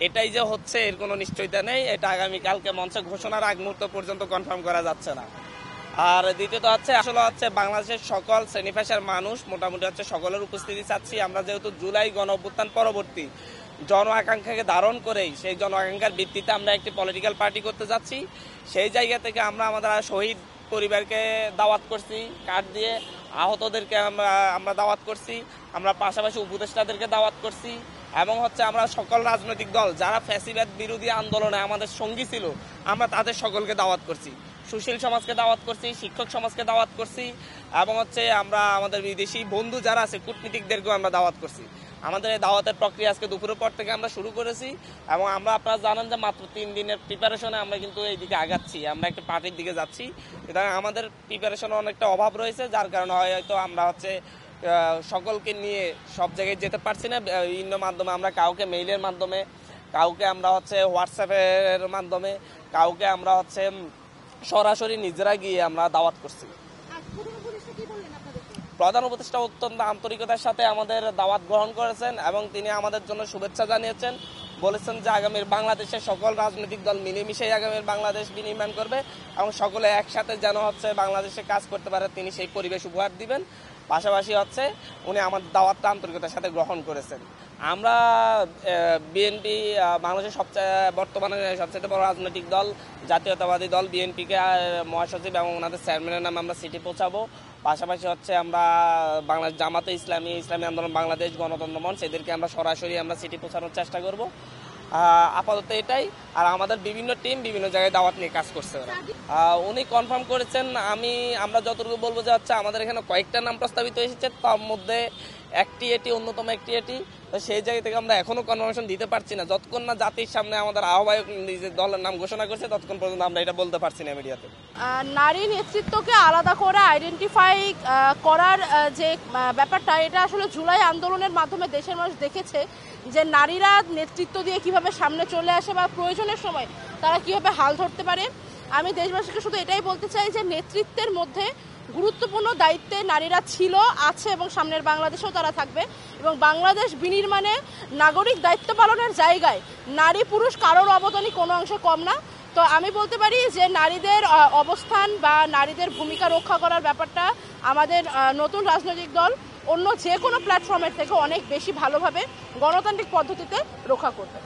এটাই যে হচ্ছে এর কোনো নিশ্চয়তা নেই। এটা আগামীকালকে মঞ্চে ঘোষণার আগ মুহূর্ত পর্যন্ত কনফার্ম করা যাচ্ছে না। আর দ্বিতীয়ত আসলে বাংলাদেশের সকল শ্রেণী পেশার মানুষ মোটামুটি সকলের উপস্থিতি চাচ্ছি আমরা, যেহেতু জুলাই গণ অভ্যুত্থান পরবর্তী জন আকাঙ্ক্ষাকে ধারণ করেই সেই জন আকাঙ্ক্ষার ভিত্তিতে আমরা একটি পলিটিক্যাল পার্টি করতে যাচ্ছি। সেই জায়গা থেকে আমরা আমাদের শহীদ পরিবারকে দাওয়াত করছি কার্ড দিয়ে, আহতদেরকে আমরা দাওয়াত করছি, আমরা পাশাপাশি উপদেষ্টাদেরকে দাওয়াত করছি, এবং আমরা সকল রাজনৈতিক দল যারা ফ্যাসিবাদ বিরোধী আন্দোলনে আমাদের সঙ্গী ছিল আমরা তাদের সকলকে দাওয়াত করছি, সুশীল সমাজকে দাওয়াত করছি, শিক্ষক সমাজকে দাওয়াত করছি, এবং আমরা আমাদের বিদেশি বন্ধু যারা আছে কূটনীতিকদেরকেও আমরা দাওয়াত করছি। আমাদের এই দাওয়াতের প্রক্রিয়া আজকে দুপুরের পর থেকে আমরা শুরু করেছি, এবং আপনারা জানেন যে মাত্র 3 দিনের প্রিপারেশনে আমরা কিন্তু এই দিকে আগাচ্ছি, আমরা একটা পার্টির দিকে যাচ্ছি। সুতরাং আমাদের প্রিপারেশনে অনেকটা অভাব রয়েছে, যার কারণে হয়তো আমরা সকলকে নিয়ে সব জায়গায় যেতে পারছি না। বিভিন্ন মাধ্যমে আমরা কাউকে মেইলের মাধ্যমে, কাউকে আমরা হোয়াটসঅ্যাপের মাধ্যমে, কাউকে আমরা সরাসরি নিজেরা গিয়ে আমরা দাওয়াত করছি। প্রধান উপদেষ্টা অত্যন্ত আন্তরিকতার সাথে আমাদের দাওয়াত গ্রহণ করেছেন এবং তিনি আমাদের জন্য শুভেচ্ছা জানিয়েছেন, বলেছেন যে আগামীর বাংলাদেশে সকল রাজনৈতিক দল মিলেমিশে আগামীর বাংলাদেশ বিনির্মাণ করবে এবং সকলে একসাথে যেন বাংলাদেশে কাজ করতে পারে তিনি সেই পরিবেশ উপহার দিবেন। পাশাপাশি উনি আমাদের দাওয়াতটা আন্তরিকতার সাথে গ্রহণ করেছেন। আমরা বিএনপি বাংলাদেশের বর্তমানে সবচেয়ে বড় রাজনৈতিক দল, জাতীয়তাবাদী দল বিএনপিকে মহাসচিব এবং ওনাদের চেয়ারম্যানের নামে আমরা চিঠি পৌঁছাবো। পাশাপাশি আমরা বাংলাদেশ জামাতে ইসলামী, ইসলামী আন্দোলন বাংলাদেশ, গণতন্ত্র মঞ্চ, এদেরকে আমরা সরাসরি চিঠি পৌঁছানোর চেষ্টা করব। আপাতত এটাই। আর আমাদের বিভিন্ন টিম বিভিন্ন জায়গায় দাওয়াত নিয়ে কাজ করছে। উনি কনফার্ম করেছেন, আমরা যতটুকু বলবো যে আমাদের এখানে কয়েকটা নাম প্রস্তাবিত এসেছে, তার মধ্যে একটি অন্যতম একটি তো সেই জায়গা থেকে আমরা এখনো কনফার্মেশন দিতে পারছি না। যতক্ষণ না জাতির সামনে আমাদের আহ্বায়ক নিজের দলের নাম ঘোষণা করছে ততক্ষণ পর্যন্ত আমরা এটা বলতে পারছি না মিডিয়াতে। নারী নেতৃত্বকে আলাদা করে আইডেন্টিফাই করার যে ব্যাপারটা, এটা আসলে জুলাই আন্দোলনের মাধ্যমে দেশের মানুষ দেখেছে যে নারীরা নেতৃত্ব দিয়ে কিভাবে সামনে চলে আসে বা প্রয়োজনের সময় তারা কিভাবে হাল ধরতে পারে। আমি দেশবাসীকে শুধু এটাই বলতে চাই যে নেতৃত্বের মধ্যে গুরুত্বপূর্ণ দায়িত্বে নারীরা ছিল, আছে এবং সামনের বাংলাদেশেও তারা থাকবে, এবং বাংলাদেশ বিনির্মাণে নাগরিক দায়িত্ব পালনের জায়গায় নারী পুরুষ কারোর অবদানই কোনো অংশে কম না। তো আমি বলতে পারি যে নারীদের অবস্থান বা নারীদের ভূমিকা রক্ষা করার ব্যাপারটা আমাদের নতুন রাজনৈতিক দল অন্য যে কোনো প্ল্যাটফর্মের থেকে অনেক বেশি ভালোভাবে গণতান্ত্রিক পদ্ধতিতে রক্ষা করবে।